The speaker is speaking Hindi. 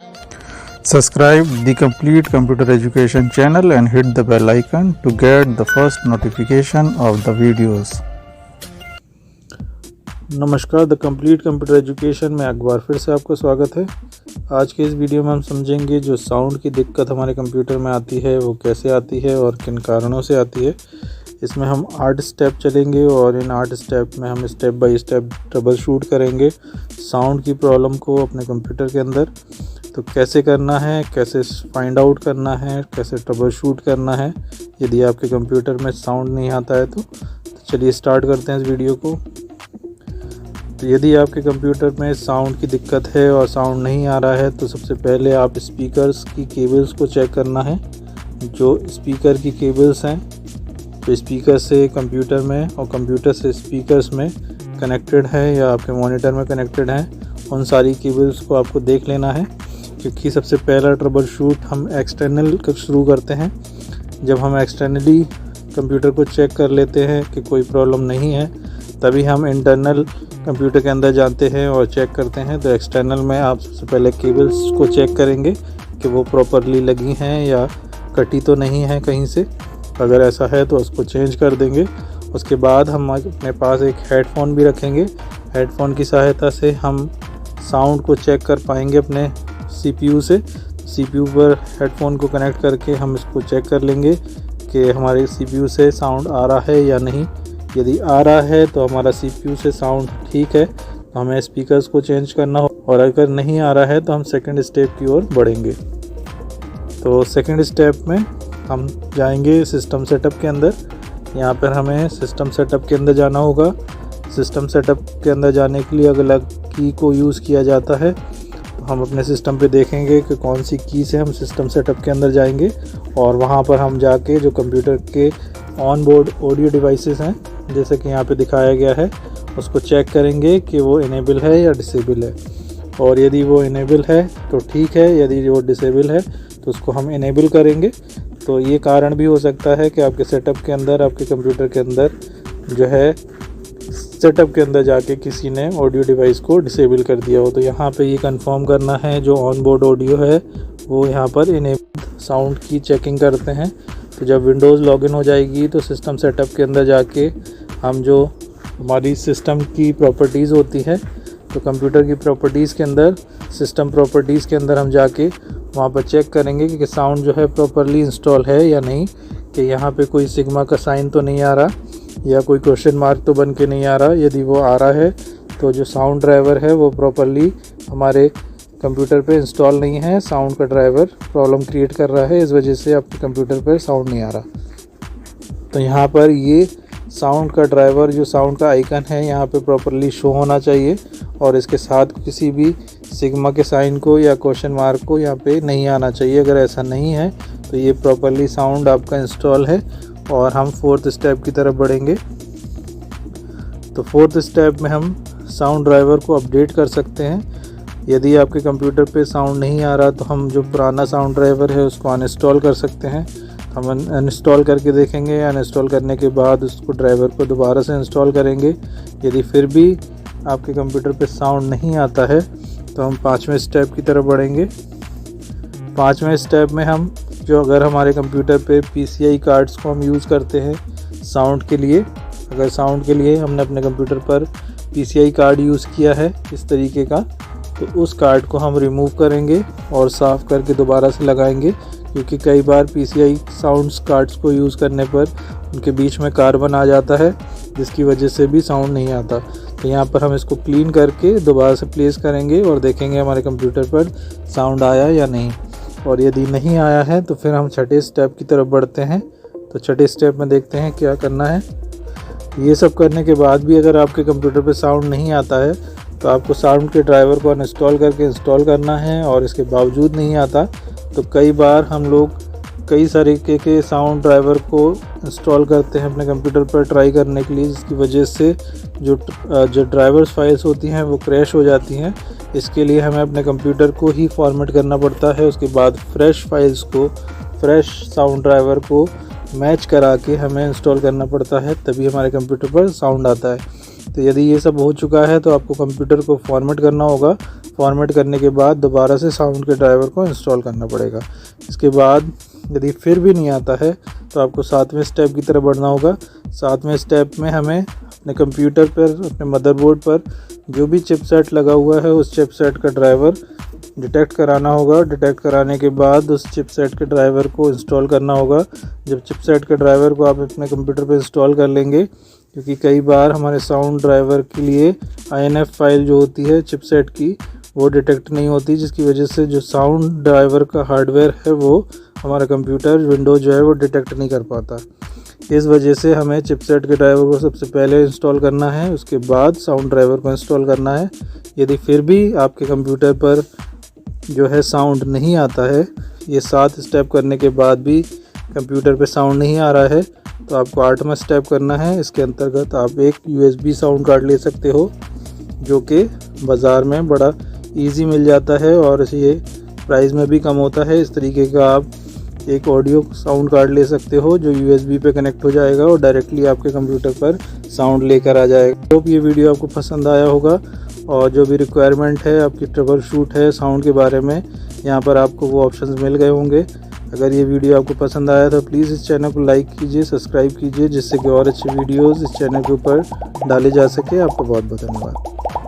Subscribe the Complete Computer Education channel and hit the bell icon to get the first notification of the videos. नमस्कार, द कंप्लीट कंप्यूटर एजुकेशन में एक बार फिर से आपका स्वागत है। आज के इस वीडियो में हम समझेंगे जो साउंड की दिक्कत हमारे कंप्यूटर में आती है वो कैसे आती है और किन कारणों से आती है। इसमें हम 8 स्टेप चलेंगे और इन 8 स्टेप में हम step by step trouble shoot करेंगे साउंड की प्रॉब्लम को अपने कंप्यूटर के अंदर। तो कैसे करना है, कैसे फाइंड आउट करना है, कैसे ट्रबल शूट करना है यदि आपके कंप्यूटर में साउंड नहीं आता है तो चलिए स्टार्ट करते हैं इस वीडियो को। तो यदि आपके कंप्यूटर में साउंड की दिक्कत है और साउंड नहीं आ रहा है तो सबसे पहले आप स्पीकर्स की केबल्स को चेक करना है। जो स्पीकर की केबल्स हैं जो स्पीकर से कंप्यूटर में और कंप्यूटर से स्पीकर्स में कनेक्टेड है या आपके मॉनिटर में कनेक्टेड हैं, उन सारी केबल्स को आपको देख लेना है। क्योंकि सबसे पहला ट्रबल शूट हम एक्सटर्नल शुरू करते हैं। जब हम एक्सटर्नली कंप्यूटर को चेक कर लेते हैं कि कोई प्रॉब्लम नहीं है, तभी हम इंटरनल कंप्यूटर के अंदर जाते हैं और चेक करते हैं। तो एक्सटर्नल में आप सबसे पहले केबल्स को चेक करेंगे कि वो प्रॉपरली लगी हैं या कटी तो नहीं है कहीं से। अगर ऐसा है तो उसको चेंज कर देंगे। उसके बाद हम अपने पास एक हेडफोन भी रखेंगे। हेडफोन की सहायता से हम साउंड को चेक कर पाएंगे अपने CPU से। CPU पर हेडफोन को कनेक्ट करके हम इसको चेक कर लेंगे कि हमारे CPU से साउंड आ रहा है या नहीं। यदि आ रहा है तो हमारा CPU से साउंड ठीक है, तो हमें स्पीकर्स को चेंज करना हो, और अगर नहीं आ रहा है तो हम सेकंड स्टेप की ओर बढ़ेंगे। तो सेकंड स्टेप में हम जाएंगे सिस्टम सेटअप के अंदर। यहाँ पर हमें सिस्टम सेटअप के अंदर जाना होगा। सिस्टम सेटअप के अंदर जाने के लिए अलग की को यूज़ किया जाता है। तो हम अपने सिस्टम पे देखेंगे कि कौन सी की से हम सिस्टम सेटअप के अंदर जाएंगे, और वहाँ पर हम जाके जो कंप्यूटर के ऑन बोर्ड ऑडियो डिवाइसेस हैं, जैसे कि यहाँ पे दिखाया गया है, उसको चेक करेंगे कि वो इनेबल है या डिसेबल है। और यदि वो इनेबल है तो ठीक है, यदि वो डिसेबल है तो उसको हम इनेबल करेंगे। तो ये कारण भी हो सकता है कि आपके सेटअप के अंदर, आपके कंप्यूटर के अंदर जो है सेटअप के अंदर जाके किसी ने ऑडियो डिवाइस को डिसेबल कर दिया हो। तो यहाँ पे ये कंफर्म करना है जो ऑन बोर्ड ऑडियो है वो यहाँ पर इनेबल साउंड की चेकिंग करते हैं। तो जब विंडोज़ लॉगिन हो जाएगी तो सिस्टम सेटअप के अंदर जाके हम जो हमारी सिस्टम की प्रॉपर्टीज़ होती है, तो कंप्यूटर की प्रॉपर्टीज़ के अंदर, सिस्टम प्रॉपर्टीज़ के अंदर हम जाके वहाँ पर चेक करेंगे कि साउंड जो है प्रॉपरली इंस्टॉल है या नहीं, कि यहाँ पे कोई सिग्मा का साइन तो नहीं आ रहा या कोई क्वेश्चन मार्क तो बन के नहीं आ रहा। यदि वो आ रहा है तो जो साउंड ड्राइवर है वो प्रॉपरली हमारे कंप्यूटर पे इंस्टॉल नहीं है। साउंड का ड्राइवर प्रॉब्लम क्रिएट कर रहा है, इस वजह से आपके कंप्यूटर पर साउंड नहीं आ रहा। तो यहाँ पर ये साउंड का ड्राइवर, जो साउंड का आइकन है, यहाँ पे प्रॉपरली शो होना चाहिए, और इसके साथ किसी भी सिग्मा के साइन को या क्वेश्चन मार्क को यहाँ पे नहीं आना चाहिए। अगर ऐसा नहीं है तो ये प्रॉपरली साउंड आपका इंस्टॉल है। और हम 4th स्टेप की तरफ बढ़ेंगे। तो 4th स्टेप में हम साउंड ड्राइवर को अपडेट कर सकते हैं। यदि आपके कंप्यूटर पे साउंड नहीं आ रहा तो हम जो पुराना साउंड ड्राइवर है उसको अनइंस्टॉल कर सकते हैं। हम अनइंस्टॉल करके देखेंगे। अनइंस्टॉल करने के बाद उसको ड्राइवर को दोबारा से इंस्टॉल करेंगे। यदि फिर भी आपके कंप्यूटर पे साउंड नहीं आता है तो हम 5वें स्टेप की तरफ बढ़ेंगे। 5वें स्टेप में हम जो, अगर हमारे कंप्यूटर पे PCI कार्ड्स को हम यूज़ करते हैं साउंड के लिए, अगर साउंड के लिए हमने अपने कंप्यूटर पर PCI कार्ड यूज़ किया है इस तरीके का, तो उस कार्ड को हम रिमूव करेंगे और साफ़ करके दोबारा से लगाएंगे। क्योंकि कई बार PCI साउंड्स कार्ड्स को यूज़ करने पर उनके बीच में कार्बन आ जाता है, जिसकी वजह से भी साउंड नहीं आता। तो यहाँ पर हम इसको क्लीन करके दोबारा से प्लेस करेंगे और देखेंगे हमारे कंप्यूटर पर साउंड आया या नहीं। और यदि नहीं आया है तो फिर हम 6ठे स्टेप की तरफ बढ़ते हैं। तो 6ठे स्टेप में देखते हैं क्या करना है। ये सब करने के बाद भी अगर आपके कंप्यूटर पर साउंड नहीं आता है तो आपको साउंड के ड्राइवर को अनइंस्टॉल करके इंस्टॉल करना है। और इसके बावजूद नहीं आता तो कई बार हम लोग कई तरीके के साउंड ड्राइवर को इंस्टॉल करते हैं अपने कंप्यूटर पर ट्राई करने के लिए, जिसकी वजह से जो ड्राइवर्स फाइल्स होती हैं वो क्रैश हो जाती हैं। इसके लिए हमें अपने कंप्यूटर को ही फॉर्मेट करना पड़ता है। उसके बाद फ्रेश फाइल्स को, फ्रेश साउंड ड्राइवर को मैच करा के हमें इंस्टॉल करना पड़ता है, तभी हमारे कंप्यूटर पर साउंड आता है। तो यदि ये सब हो चुका है तो आपको कंप्यूटर को फॉर्मेट करना होगा। फॉर्मेट करने के बाद दोबारा से साउंड के ड्राइवर को इंस्टॉल करना पड़ेगा। इसके बाद यदि फिर भी नहीं आता है तो आपको 7वें स्टेप की तरफ बढ़ना होगा। 7वें स्टेप में हमें अपने कंप्यूटर पर, अपने मदरबोर्ड पर जो भी चिपसेट लगा हुआ है उस चिपसेट का ड्राइवर डिटेक्ट कराना होगा। डिटेक्ट कराने के बाद उस चिपसेट के ड्राइवर को इंस्टॉल करना होगा। जब चिपसेट के ड्राइवर को आप अपने कंप्यूटर पर इंस्टॉल कर लेंगे, क्योंकि कई बार हमारे साउंड ड्राइवर के लिए INF फाइल जो होती है चिपसेट की वो डिटेक्ट नहीं होती, जिसकी वजह से जो साउंड ड्राइवर का हार्डवेयर है वो हमारा कंप्यूटर विंडोज जो है वो डिटेक्ट नहीं कर पाता। इस वजह से हमें चिपसेट के ड्राइवर को सबसे पहले इंस्टॉल करना है, उसके बाद साउंड ड्राइवर को इंस्टॉल करना है। यदि फिर भी आपके कंप्यूटर पर जो है साउंड नहीं आता है, ये 7 स्टेप करने के बाद भी कंप्यूटर पे साउंड नहीं आ रहा है, तो आपको 8वां स्टेप करना है। इसके अंतर्गत आप एक USB साउंड कार्ड ले सकते हो, जो कि बाज़ार में बड़ा इजी मिल जाता है और ये प्राइस में भी कम होता है। इस तरीके का आप एक ऑडियो साउंड कार्ड ले सकते हो जो USB पे कनेक्ट हो जाएगा और डायरेक्टली आपके कंप्यूटर पर साउंड लेकर आ जाएगा। तो ये वीडियो आपको पसंद आया होगा और जो भी रिक्वायरमेंट है, आपकी ट्रबल शूट है साउंड के बारे में, यहाँ पर आपको वो ऑप्शंस मिल गए होंगे। अगर ये वीडियो आपको पसंद आया तो प्लीज़ इस चैनल को लाइक कीजिए, सब्सक्राइब कीजिए, जिससे कि और अच्छे वीडियोज़ इस चैनल के ऊपर डाले जा सके। आपका बहुत बहुत धन्यवाद।